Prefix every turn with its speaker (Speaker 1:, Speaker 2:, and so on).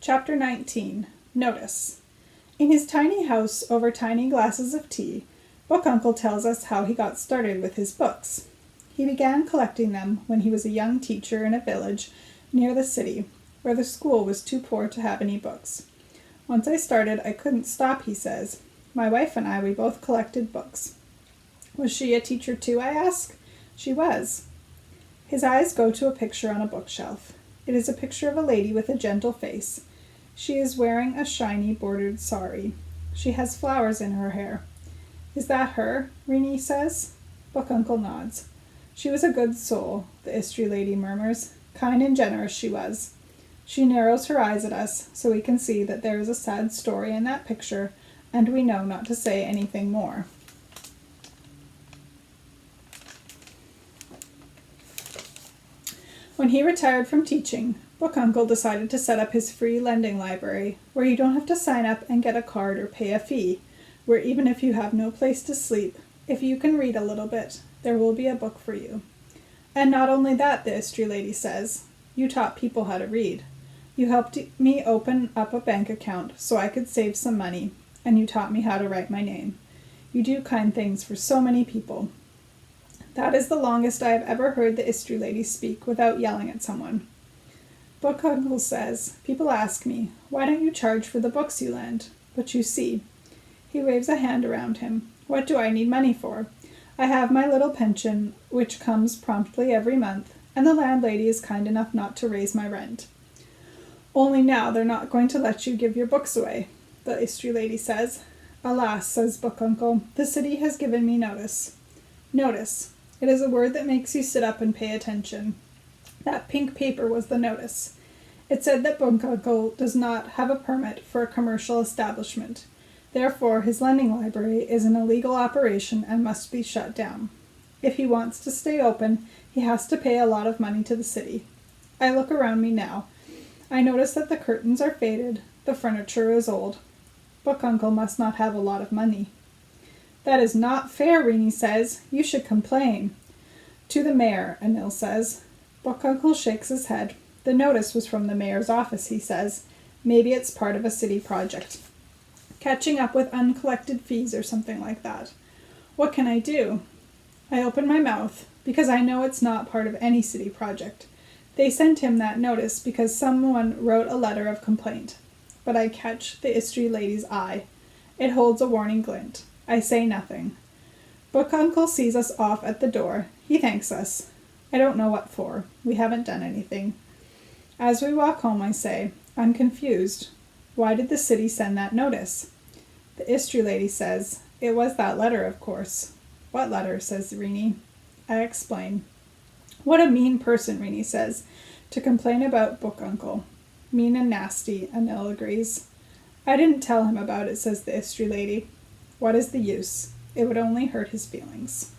Speaker 1: Chapter 19. Notice. In his tiny house over tiny glasses of tea, Book Uncle tells us how he got started with his books. He began collecting them when he was a young teacher in a village near the city, where the school was too poor to have any books. Once I started, I couldn't stop, he says. My wife and we both collected books. Was she a teacher too, I ask? She was. His eyes go to a picture on a bookshelf. It is a picture of a lady with a gentle face. She is wearing a shiny bordered sari. She has flowers in her hair. Is that her? Rini says. Book Uncle nods. She was a good soul, the Istri lady murmurs. Kind and generous she was. She narrows her eyes at us, so we can see that there is a sad story in that picture, and we know not to say anything more. When he retired from teaching, Book Uncle decided to set up his free lending library, where you don't have to sign up and get a card or pay a fee, where even if you have no place to sleep, if you can read a little bit, there will be a book for you. And not only that, the Istri lady says, you taught people how to read. You helped me open up a bank account so I could save some money, and you taught me how to write my name. You do kind things for so many people. That is the longest I have ever heard the Istri lady speak without yelling at someone. Book Uncle says, people ask me, why don't you charge for the books you lend? But you see. He waves a hand around him. What do I need money for? I have my little pension, which comes promptly every month, and the landlady is kind enough not to raise my rent. Only now they're not going to let you give your books away, the Istri lady says. Alas, says Book Uncle, the city has given me notice. Notice. It is a word that makes you sit up and pay attention. That pink paper was the notice. It said that Book Uncle does not have a permit for a commercial establishment. Therefore, his lending library is an illegal operation and must be shut down. If he wants to stay open, he has to pay a lot of money to the city. I look around me now. I notice that the curtains are faded, the furniture is old. Book Uncle must not have a lot of money. That is not fair, Rini says. You should complain. To the mayor, Anil says. Book Uncle shakes his head. The notice was from the mayor's office, he says. Maybe it's part of a city project. Catching up with uncollected fees or something like that. What can I do? I open my mouth, because I know it's not part of any city project. They sent him that notice because someone wrote a letter of complaint. But I catch the Istri lady's eye. It holds a warning glint. I say nothing. Book Uncle sees us off at the door. He thanks us. I don't know what for. We haven't done anything. As we walk home, I say, I'm confused. Why did the city send that notice? The Istri lady says, it was that letter, of course. What letter? Says Rini. I explain. What a mean person, Rini says, to complain about Book Uncle. Mean and nasty, Anil agrees. I didn't tell him about it, says the Istri lady. What is the use? It would only hurt his feelings.